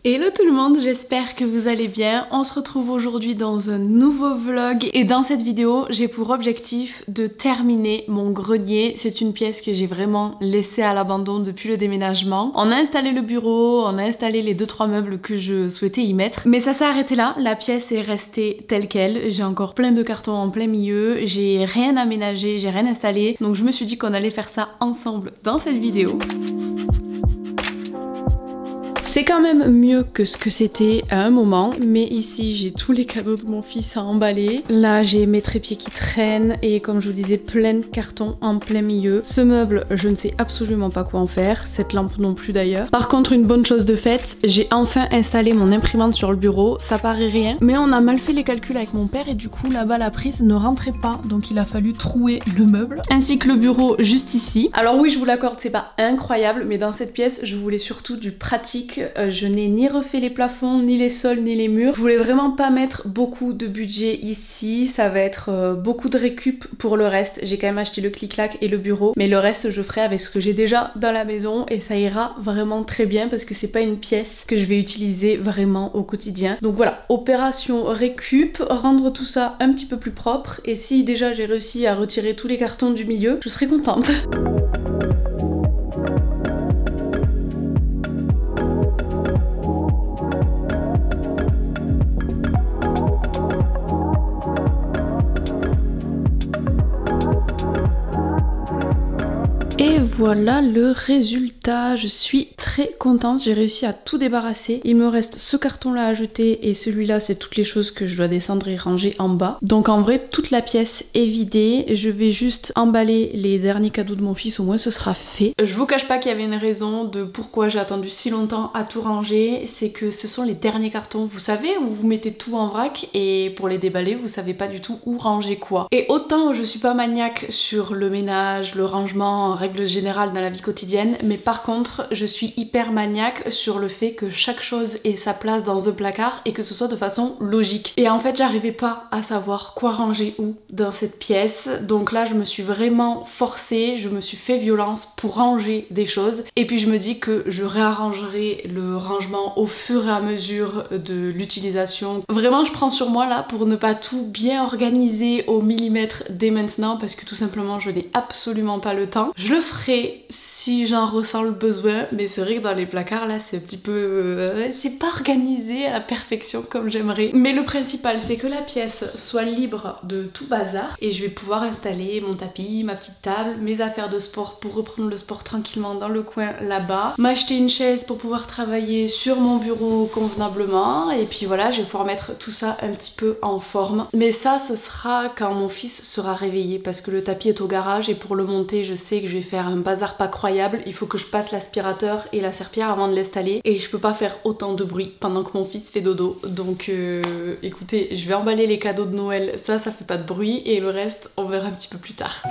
Hello tout le monde, j'espère que vous allez bien. On se retrouve aujourd'hui dans un nouveau vlog et dans cette vidéo j'ai pour objectif de terminer mon grenier. C'est une pièce que j'ai vraiment laissée à l'abandon depuis le déménagement. On a installé le bureau, on a installé les 2-3 meubles que je souhaitais y mettre, mais ça s'est arrêté là. La pièce est restée telle quelle. J'ai encore plein de cartons en plein milieu, j'ai rien aménagé, j'ai rien installé, donc je me suis dit qu'on allait faire ça ensemble dans cette vidéo. C'est quand même mieux que ce que c'était à un moment, mais ici j'ai tous les cadeaux de mon fils à emballer. Là j'ai mes trépieds qui traînent et comme je vous disais plein de cartons en plein milieu. Ce meuble je ne sais absolument pas quoi en faire, cette lampe non plus d'ailleurs. Par contre une bonne chose de faite, j'ai enfin installé mon imprimante sur le bureau. Ça paraît rien, mais on a mal fait les calculs avec mon père et du coup là-bas la prise ne rentrait pas, donc il a fallu trouer le meuble. Ainsi que le bureau juste ici. Alors oui je vous l'accorde, c'est pas incroyable, mais dans cette pièce je voulais surtout du pratique. Je n'ai ni refait les plafonds, ni les sols, ni les murs. Je voulais vraiment pas mettre beaucoup de budget ici. Ça va être beaucoup de récup pour le reste. J'ai quand même acheté le clic-clac et le bureau, mais le reste je ferai avec ce que j'ai déjà dans la maison et ça ira vraiment très bien parce que c'est pas une pièce que je vais utiliser vraiment au quotidien. Donc voilà, opération récup, rendre tout ça un petit peu plus propre et si déjà j'ai réussi à retirer tous les cartons du milieu, je serai contente. Et voilà le résultat, je suis très contente, j'ai réussi à tout débarrasser. Il me reste ce carton là à jeter et celui-là c'est toutes les choses que je dois descendre et ranger en bas. Donc en vrai toute la pièce est vidée, je vais juste emballer les derniers cadeaux de mon fils, au moins ce sera fait. Je vous cache pas qu'il y avait une raison de pourquoi j'ai attendu si longtemps à tout ranger, c'est que ce sont les derniers cartons, vous savez, où vous mettez tout en vrac et pour les déballer vous savez pas du tout où ranger quoi. Et autant je suis pas maniaque sur le ménage, le rangement en règle générale dans la vie quotidienne, mais par contre je suis hyper maniaque sur le fait que chaque chose ait sa place dans un placard et que ce soit de façon logique. Et en fait j'arrivais pas à savoir quoi ranger où dans cette pièce, donc là je me suis vraiment forcée, je me suis fait violence pour ranger des choses et puis je me dis que je réarrangerai le rangement au fur et à mesure de l'utilisation. Vraiment je prends sur moi là pour ne pas tout bien organiser au millimètre dès maintenant parce que tout simplement je n'ai absolument pas le temps. Je le ferai si j'en ressens le besoin, mais c'est vrai que dans les placards là c'est un petit peu... c'est pas organisé à la perfection comme j'aimerais. Mais le principal c'est que la pièce soit libre de tout bazar et je vais pouvoir installer mon tapis, ma petite table, mes affaires de sport pour reprendre le sport tranquillement dans le coin là-bas, m'acheter une chaise pour pouvoir travailler sur mon bureau convenablement et puis voilà, je vais pouvoir mettre tout ça un petit peu en forme. Mais ça ce sera quand mon fils sera réveillé parce que le tapis est au garage et pour le monter je sais que je vais faire un bazar pas croyable, il faut que je passe l'aspirateur et la serpillière avant de l'installer et je peux pas faire autant de bruit pendant que mon fils fait dodo. Donc écoutez, je vais emballer les cadeaux de Noël, ça fait pas de bruit et le reste on verra un petit peu plus tard.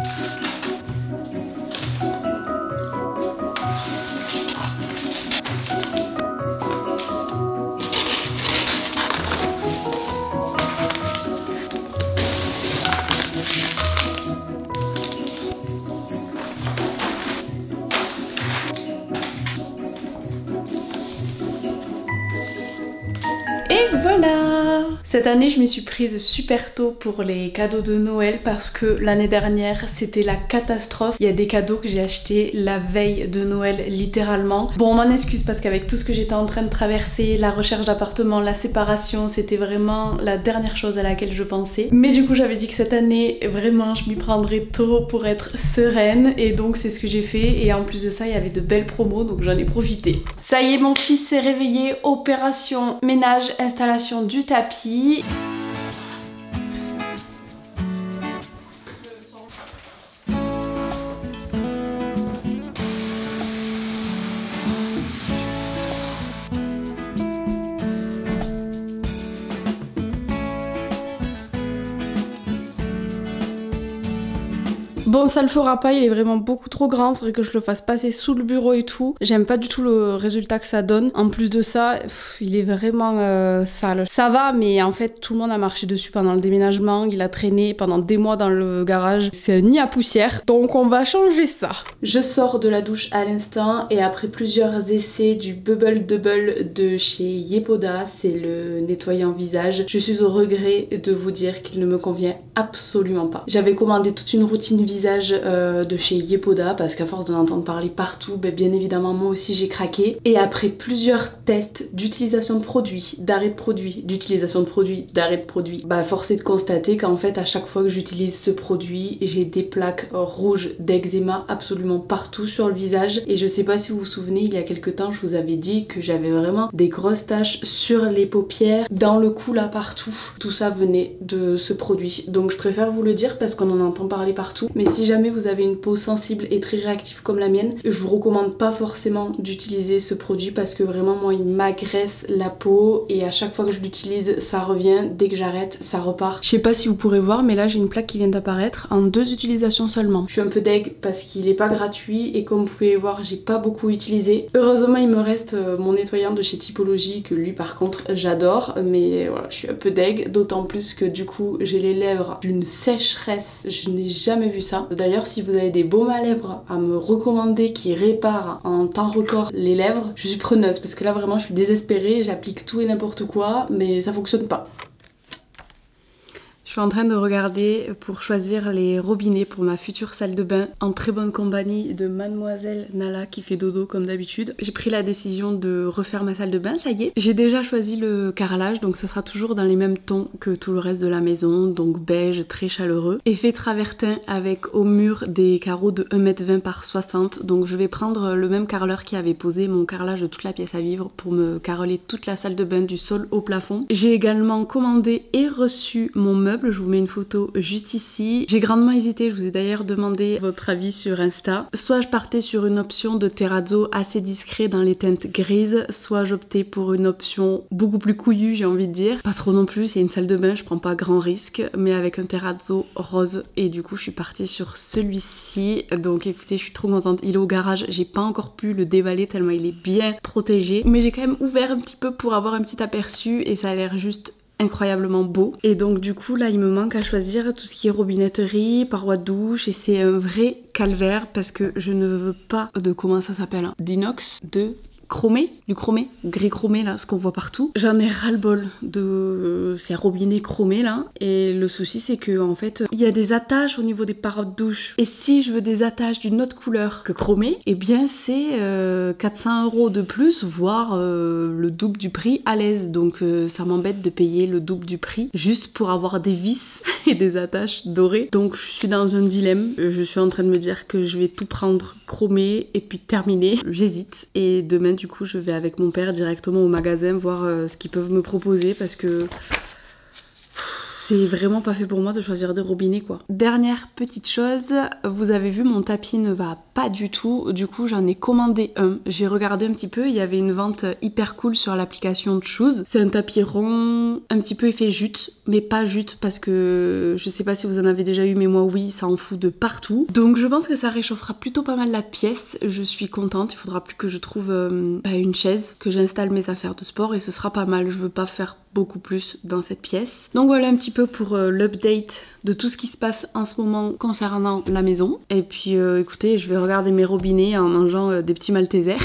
Et voilà! Cette année je m'y suis prise super tôt pour les cadeaux de Noël parce que l'année dernière c'était la catastrophe. Il y a des cadeaux que j'ai achetés la veille de Noël littéralement. Bon on m'en excuse parce qu'avec tout ce que j'étais en train de traverser, la recherche d'appartement, la séparation, c'était vraiment la dernière chose à laquelle je pensais. Mais du coup j'avais dit que cette année vraiment je m'y prendrais tôt pour être sereine et donc c'est ce que j'ai fait et en plus de ça il y avait de belles promos donc j'en ai profité. Ça y est mon fils s'est réveillé, opération ménage, installation du tapis. Bon, ça le fera pas, il est vraiment beaucoup trop grand, faudrait que je le fasse passer sous le bureau et tout. J'aime pas du tout le résultat que ça donne. En plus de ça, il est vraiment sale. Ça va, mais en fait tout le monde a marché dessus pendant le déménagement, il a traîné pendant des mois dans le garage. C'est un nid à poussière, donc on va changer ça. Je sors de la douche à l'instant et après plusieurs essais du Bubble Double de chez Yepoda, c'est le nettoyant visage, je suis au regret de vous dire qu'il ne me convient absolument pas. J'avais commandé toute une routine visage de chez Yepoda parce qu'à force d'en entendre parler partout, bien évidemment moi aussi j'ai craqué. Et après plusieurs tests d'utilisation de produits, d'arrêt de produits, d'utilisation de produits, d'arrêt de produits, force est de constater qu'en fait à chaque fois que j'utilise ce produit, j'ai des plaques rouges d'eczéma absolument partout sur le visage. Et je sais pas si vous vous souvenez, il y a quelques temps je vous avais dit que j'avais vraiment des grosses taches sur les paupières, dans le cou là partout. Tout ça venait de ce produit. Donc je préfère vous le dire parce qu'on en entend parler partout. Mais si jamais vous avez une peau sensible et très réactive comme la mienne, je vous recommande pas forcément d'utiliser ce produit parce que vraiment moi il m'agresse la peau et à chaque fois que je l'utilise ça revient, dès que j'arrête ça repart. Je sais pas si vous pourrez voir mais là j'ai une plaque qui vient d'apparaître en 2 utilisations seulement. Je suis un peu deg parce qu'il est pas gratuit et comme vous pouvez voir j'ai pas beaucoup utilisé. Heureusement il me reste mon nettoyant de chez Typologie que lui par contre j'adore, mais voilà je suis un peu deg, d'autant plus que du coup j'ai les lèvres d'une sécheresse, je n'ai jamais vu ça. D'ailleurs si vous avez des baumes à lèvres à me recommander qui réparent en temps record les lèvres, je suis preneuse parce que là vraiment je suis désespérée, j'applique tout et n'importe quoi mais ça fonctionne pas. Je suis en train de regarder pour choisir les robinets pour ma future salle de bain en très bonne compagnie de mademoiselle Nala qui fait dodo comme d'habitude. J'ai pris la décision de refaire ma salle de bain, ça y est. J'ai déjà choisi le carrelage donc ça sera toujours dans les mêmes tons que tout le reste de la maison, donc beige très chaleureux. Effet travertin avec au mur des carreaux de 1,20 m par 60, donc je vais prendre le même carreleur qui avait posé mon carrelage de toute la pièce à vivre pour me carreler toute la salle de bain du sol au plafond. J'ai également commandé et reçu mon meuble. Je vous mets une photo juste ici. J'ai grandement hésité, je vous ai d'ailleurs demandé votre avis sur Insta. Soit je partais sur une option de terrazzo assez discret dans les teintes grises, soit j'optais pour une option beaucoup plus couillue, j'ai envie de dire. Pas trop non plus, c'est une salle de bain, je prends pas grand risque, mais avec un terrazzo rose. Et du coup, je suis partie sur celui-ci. Donc écoutez, je suis trop contente. Il est au garage, j'ai pas encore pu le déballer tellement il est bien protégé. Mais j'ai quand même ouvert un petit peu pour avoir un petit aperçu et ça a l'air juste incroyablement beau. Et donc du coup là il me manque à choisir tout ce qui est robinetterie, parois de douche et c'est un vrai calvaire parce que je ne veux pas de, comment ça s'appelle, hein, d'inox, de chromé, du chromé, gris chromé là, ce qu'on voit partout. J'en ai ras-le-bol de ces robinets chromés là. Et le souci c'est que en fait, il y a des attaches au niveau des parois de douche. Et si je veux des attaches d'une autre couleur que chromé, eh bien c'est 400 € de plus, voire le double du prix à l'aise. Donc ça m'embête de payer le double du prix juste pour avoir des vis et des attaches dorées. Donc je suis dans un dilemme. Je suis en train de me dire que je vais tout prendre chromé et puis terminer. J'hésite. Et demain du coup je vais avec mon père directement au magasin voir ce qu'ils peuvent me proposer parce que c'est vraiment pas fait pour moi de choisir des robinets quoi. Dernière petite chose, vous avez vu mon tapis ne va pas du tout, du coup j'en ai commandé un. J'ai regardé un petit peu, il y avait une vente hyper cool sur l'application de Choose. C'est un tapis rond, un petit peu effet jute, mais pas jute parce que je sais pas si vous en avez déjà eu mais moi oui, ça en fout de partout. Donc je pense que ça réchauffera plutôt pas mal la pièce, je suis contente. Il faudra plus que je trouve une chaise, que j'installe mes affaires de sport et ce sera pas mal. Je veux pas faire beaucoup plus dans cette pièce. Donc voilà un petit peu pour l'update de tout ce qui se passe en ce moment concernant la maison. Et puis écoutez, je vais regarder mes robinets en mangeant des petits maltesers.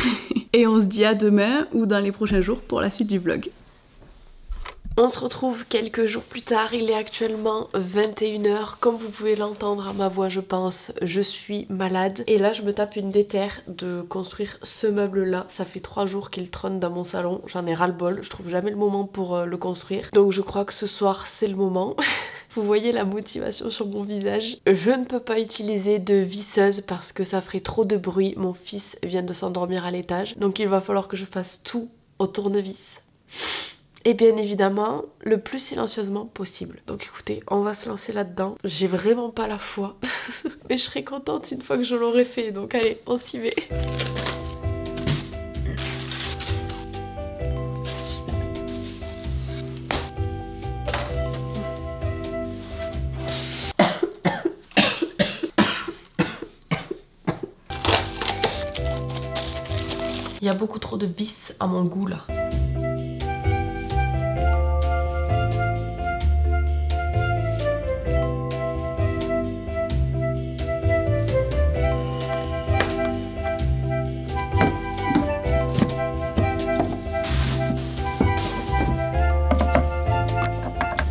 Et on se dit à demain ou dans les prochains jours pour la suite du vlog. On se retrouve quelques jours plus tard, il est actuellement 21 h. Comme vous pouvez l'entendre à ma voix je pense, je suis malade. Et là je me tape une déterre de construire ce meuble là. Ça fait 3 jours qu'il trône dans mon salon, j'en ai ras le bol, je trouve jamais le moment pour le construire. Donc je crois que ce soir c'est le moment. Vous voyez la motivation sur mon visage. Je ne peux pas utiliser de visseuse parce que ça ferait trop de bruit. Mon fils vient de s'endormir à l'étage. Donc il va falloir que je fasse tout au tournevis. Et bien évidemment, le plus silencieusement possible. Donc écoutez, on va se lancer là-dedans. J'ai vraiment pas la foi. Mais je serai contente une fois que je l'aurai fait. Donc allez, on s'y met. Il y a beaucoup trop de vis à mon goût là.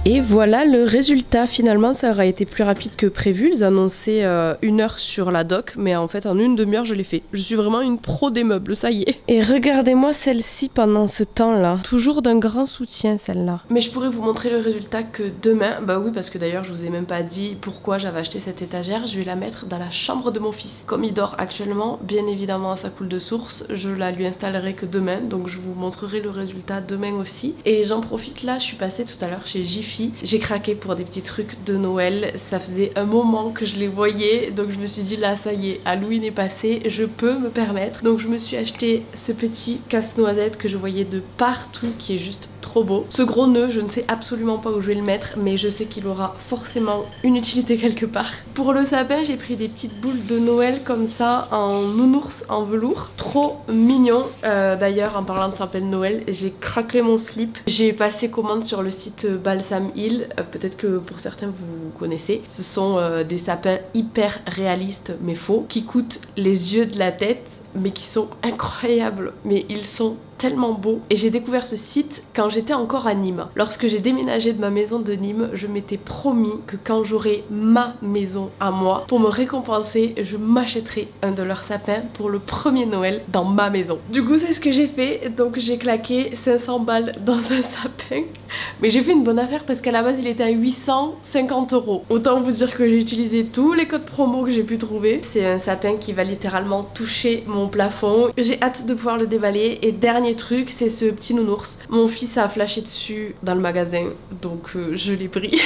Et voilà le résultat, finalement ça aurait été plus rapide que prévu, ils annonçaient 1 heure sur la doc, mais en fait en une demi-heure je l'ai fait. Je suis vraiment une pro des meubles, ça y est. Et regardez-moi celle-ci pendant ce temps-là, toujours d'un grand soutien celle-là. Mais je pourrais vous montrer le résultat que demain, bah oui parce que d'ailleurs je vous ai même pas dit pourquoi j'avais acheté cette étagère, je vais la mettre dans la chambre de mon fils. Comme il dort actuellement, bien évidemment ça coule de source, je la lui installerai que demain, donc je vous montrerai le résultat demain aussi. Et j'en profite là, je suis passée tout à l'heure chez Jiffy. J'ai craqué pour des petits trucs de Noël, ça faisait un moment que je les voyais, donc je me suis dit là ça y est, Halloween est passé, je peux me permettre. Donc je me suis acheté ce petit casse-noisette que je voyais de partout, qui est juste trop beau. Ce gros nœud, je ne sais absolument pas où je vais le mettre, mais je sais qu'il aura forcément une utilité quelque part. Pour le sapin, j'ai pris des petites boules de Noël comme ça, en nounours en velours. Trop mignon. D'ailleurs, en parlant de sapin de Noël, j'ai craqué mon slip. J'ai passé commande sur le site Balsam Hill. Peut-être que pour certains vous connaissez. Ce sont des sapins hyper réalistes, mais faux, qui coûtent les yeux de la tête, mais qui sont incroyables. Mais ils sont tellement beau. Et j'ai découvert ce site quand j'étais encore à Nîmes. Lorsque j'ai déménagé de ma maison de Nîmes, je m'étais promis que quand j'aurai ma maison à moi, pour me récompenser, je m'achèterai un de leurs sapins pour le premier Noël dans ma maison. Du coup, c'est ce que j'ai fait. Donc j'ai claqué 500 balles dans un sapin. Mais j'ai fait une bonne affaire parce qu'à la base, il était à 850 €. Autant vous dire que j'ai utilisé tous les codes promo que j'ai pu trouver. C'est un sapin qui va littéralement toucher mon plafond. J'ai hâte de pouvoir le déballer. Et dernier truc, c'est ce petit nounours. Mon fils a flashé dessus dans le magasin, donc je l'ai pris.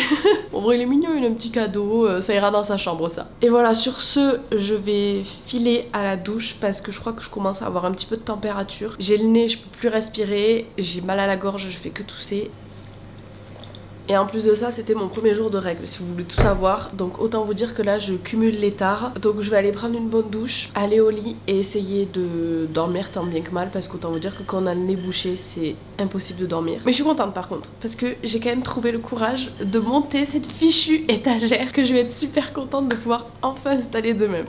En vrai, il est mignon, il a un petit cadeau, ça ira dans sa chambre ça. Et voilà, sur ce, je vais filer à la douche parce que je crois que je commence à avoir un petit peu de température. J'ai le nez, je peux plus respirer, j'ai mal à la gorge, je fais que tousser. Et en plus de ça, c'était mon premier jour de règles, si vous voulez tout savoir. Donc autant vous dire que là, je cumule les tares. Donc je vais aller prendre une bonne douche, aller au lit et essayer de dormir tant bien que mal. Parce qu'autant vous dire que quand on a le nez bouché, c'est impossible de dormir. Mais je suis contente par contre, parce que j'ai quand même trouvé le courage de monter cette fichue étagère que je vais être super contente de pouvoir enfin installer demain.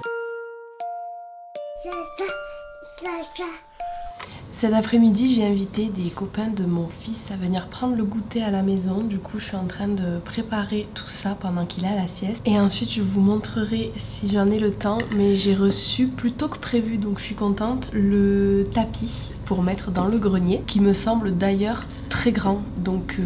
Cet après-midi, j'ai invité des copains de mon fils à venir prendre le goûter à la maison. Du coup, je suis en train de préparer tout ça pendant qu'il est à la sieste. Et ensuite, je vous montrerai si j'en ai le temps. Mais j'ai reçu plus tôt que prévu, donc je suis contente, le tapis pour mettre dans le grenier, qui me semble d'ailleurs très grand. Donc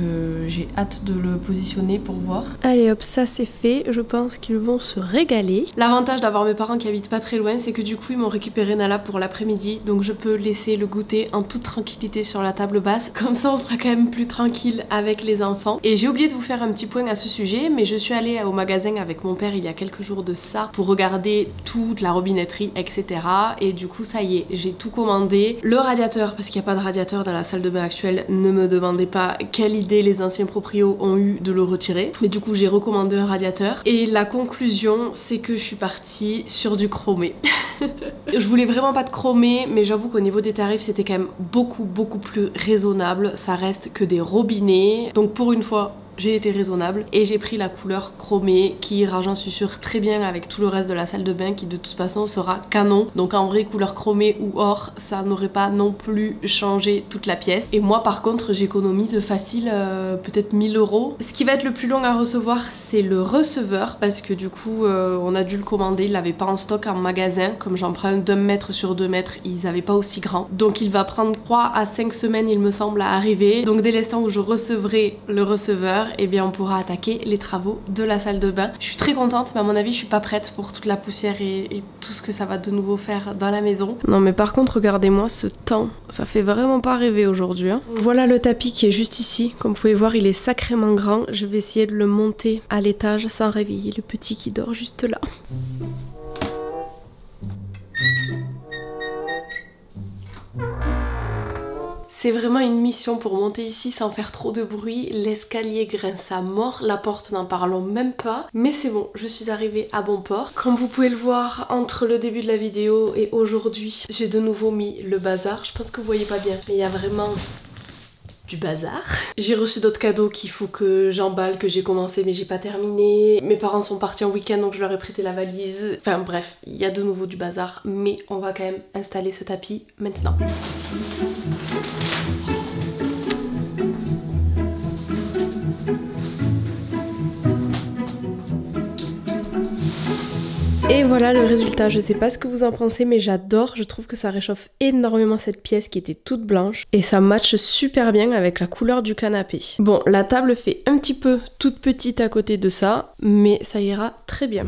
j'ai hâte de le positionner pour voir. Allez hop, ça c'est fait. Je pense qu'ils vont se régaler. L'avantage d'avoir mes parents qui habitent pas très loin, c'est que du coup, ils m'ont récupéré Nala pour l'après-midi. Donc je peux laisser le goûter en toute tranquillité sur la table basse. Comme ça on sera quand même plus tranquille avec les enfants. Et j'ai oublié de vous faire un petit point à ce sujet, mais je suis allée au magasin avec mon père il y a quelques jours de ça pour regarder toute la robinetterie, etc. Et du coup ça y est, j'ai tout commandé. Le radiateur, parce qu'il n'y a pas de radiateur dans la salle de bain actuelle, ne me demandez pas quelle idée les anciens proprios ont eu de le retirer. Mais du coup j'ai recommandé un radiateur. Et la conclusion, c'est que je suis partie sur du chromé. Je voulais vraiment pas de chromé, mais j'avoue qu'au niveau des tarifs c'était quand même beaucoup plus raisonnable. Ça reste que des robinets, donc pour une fois j'ai été raisonnable et j'ai pris la couleur chromée qui ira, j'en suis sûre, très bien avec tout le reste de la salle de bain qui de toute façon sera canon. Donc en vrai, couleur chromée ou or, ça n'aurait pas non plus changé toute la pièce. Et moi par contre, j'économise facile peut-être 1000 €. Ce qui va être le plus long à recevoir, c'est le receveur, parce que du coup on a dû le commander, il l'avait pas en stock en magasin. Comme j'en prends un d'1 mètre sur 2 mètres, ils avaient pas aussi grand. Donc il va prendre 3 à 5 semaines il me semble à arriver. Donc dès l'instant où je recevrai le receveur, et eh bien on pourra attaquer les travaux de la salle de bain. Je suis très contente, mais à mon avis je suis pas prête pour toute la poussière et tout ce que ça va de nouveau faire dans la maison. Non mais par contre regardez-moi ce temps, ça fait vraiment pas rêver aujourd'hui hein. Voilà le tapis qui est juste ici, comme vous pouvez voir il est sacrément grand. Je vais essayer de le monter à l'étage sans réveiller le petit qui dort juste là. C'est vraiment une mission pour monter ici sans faire trop de bruit. L'escalier grince à mort, la porte n'en parlons même pas. Mais c'est bon, je suis arrivée à bon port. Comme vous pouvez le voir, entre le début de la vidéo et aujourd'hui, j'ai de nouveau mis le bazar. Je pense que vous voyez pas bien, mais il y a vraiment du bazar. J'ai reçu d'autres cadeaux qu'il faut que j'emballe, que j'ai commencé mais j'ai pas terminé. Mes parents sont partis en week-end donc je leur ai prêté la valise. Enfin bref, il y a de nouveau du bazar, mais on va quand même installer ce tapis maintenant. Et voilà le résultat, je sais pas ce que vous en pensez mais j'adore, je trouve que ça réchauffe énormément cette pièce qui était toute blanche et ça matche super bien avec la couleur du canapé. Bon, la table fait un petit peu toute petite à côté de ça, mais ça ira très bien.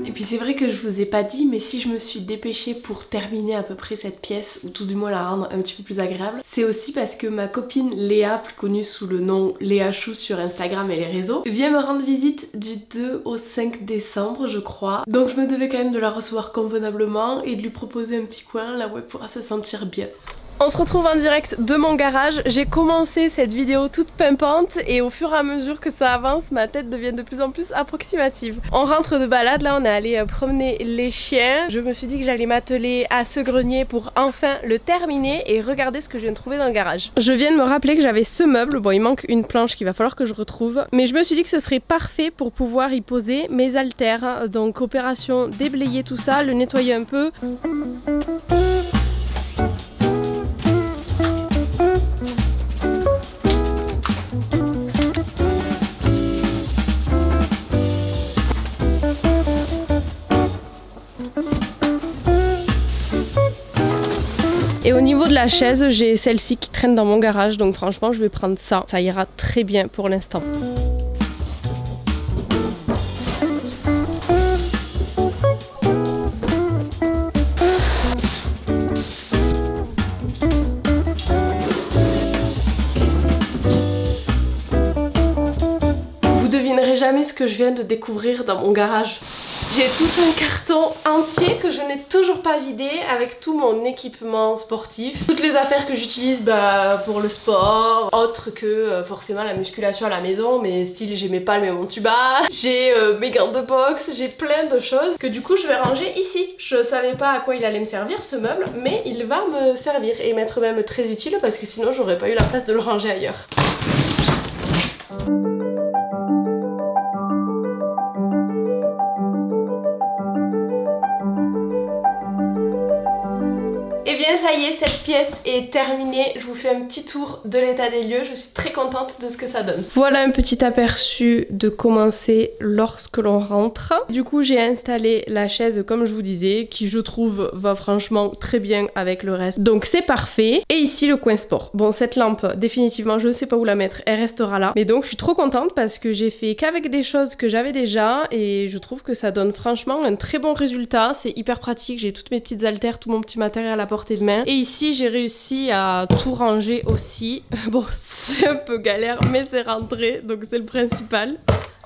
Et puis c'est vrai que je vous ai pas dit, mais si je me suis dépêchée pour terminer à peu près cette pièce, ou tout du moins la rendre un petit peu plus agréable, c'est aussi parce que ma copine Léa, plus connue sous le nom Léa Chou sur Instagram et les réseaux, vient me rendre visite du 2 au 5 décembre je crois. Donc je me devais quand même de la recevoir convenablement et de lui proposer un petit coin là où elle pourra se sentir bien. On se retrouve en direct de mon garage. J'ai commencé cette vidéo toute pimpante et au fur et à mesure que ça avance, ma tête devient de plus en plus approximative. On rentre de balade, là on est allé promener les chiens. Je me suis dit que j'allais m'atteler à ce grenier pour enfin le terminer et regarder ce que je viens de trouver dans le garage. Je viens de me rappeler que j'avais ce meuble, bon il manque une planche qu'il va falloir que je retrouve, mais je me suis dit que ce serait parfait pour pouvoir y poser mes haltères. Donc opération déblayer tout ça, le nettoyer un peu. Et au niveau de la chaise, j'ai celle-ci qui traîne dans mon garage, donc franchement je vais prendre ça. Ça ira très bien pour l'instant. Vous devinerez jamais ce que je viens de découvrir dans mon garage. J'ai tout un carton entier que je n'ai toujours pas vidé avec tout mon équipement sportif. Toutes les affaires que j'utilise pour le sport, autre que forcément la musculation à la maison, mais style j'ai mes palmes et mon tuba, j'ai mes gants de boxe, j'ai plein de choses que du coup je vais ranger ici. Je savais pas à quoi il allait me servir ce meuble, mais il va me servir et m'être même très utile parce que sinon j'aurais pas eu la place de le ranger ailleurs. Et bien ça y est, cette pièce est terminée. Je vous fais un petit tour de l'état des lieux. Je suis très contente de ce que ça donne. Voilà un petit aperçu de comment c'est lorsque l'on rentre. Du coup j'ai installé la chaise comme je vous disais, qui je trouve va franchement très bien avec le reste. Donc c'est parfait. Et ici le coin sport. Bon, cette lampe définitivement je ne sais pas où la mettre, elle restera là. Mais donc je suis trop contente parce que j'ai fait qu'avec des choses que j'avais déjà et je trouve que ça donne franchement un très bon résultat. C'est hyper pratique, j'ai toutes mes petites haltères, tout mon petit matériel à la portée de main. Et ici j'ai réussi à tout ranger aussi. Bon, c'est un peu galère mais c'est rentré, donc c'est le principal.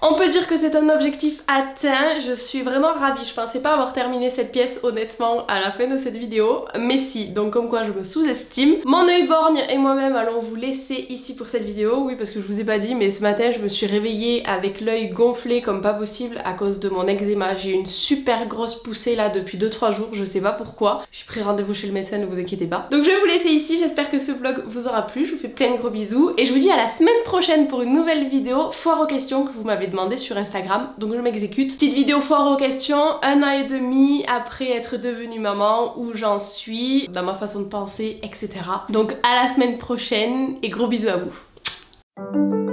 On peut dire que c'est un objectif atteint, je suis vraiment ravie, je pensais pas avoir terminé cette pièce honnêtement à la fin de cette vidéo, mais si, donc comme quoi je me sous-estime. Mon œil borgne et moi-même allons vous laisser ici pour cette vidéo, oui parce que je vous ai pas dit, mais ce matin je me suis réveillée avec l'œil gonflé comme pas possible à cause de mon eczéma. J'ai eu une super grosse poussée là depuis 2-3 jours, je sais pas pourquoi. J'ai pris rendez-vous chez le médecin, ne vous inquiétez pas. Donc je vais vous laisser ici, j'espère que ce vlog vous aura plu, je vous fais plein de gros bisous et je vous dis à la semaine prochaine pour une nouvelle vidéo foire aux questions que vous m'avez demandé sur Instagram, donc je m'exécute. Petite vidéo foire aux questions, 1 an et demi après être devenue maman, où j'en suis, dans ma façon de penser, etc. Donc à la semaine prochaine et gros bisous à vous.